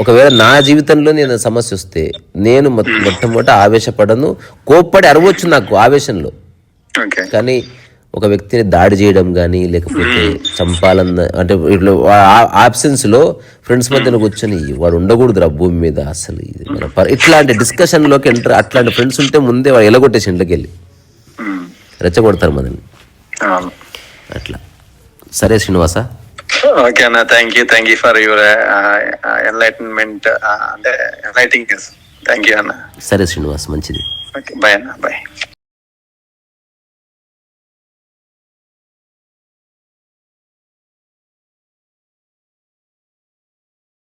A: ఒకవేళ నా జీవితంలో నేను సమస్య వస్తే నేను మొట్టమొదట ఆవేశపడను, కోప్పడి అరవచ్చు నాకు ఆవేశంలో. కానీ ఒక వ్యక్తిని దాడి చేయడం కానీ, లేకపోతే చంపాలన్న అంటే ఇట్లా ఆబ్సెన్స్లో ఫ్రెండ్స్ మధ్యన కూర్చొని వాడు ఉండకూడదురా భూమి మీద అసలు, ఇది మన ఇట్లాంటి డిస్కషన్లోకి ఎంటర్, అట్లాంటి ఫ్రెండ్స్ ఉంటే ముందే వాడు ఎలగొట్టేసి ఇంట్లోకి వెళ్ళి రెచ్చగొడతారు మనల్ని. అట్లా. సరే శ్రీనివాస.
B: ఓకే అన్న, thank you for your enlightenment, అంటే ఎన్లైటింగ్. థ్యాంక్ యూ అన్న.
A: సరే శ్రీనివాస్, మంచిది.
B: ఓకే, బాయ్ అన్న, బాయ్.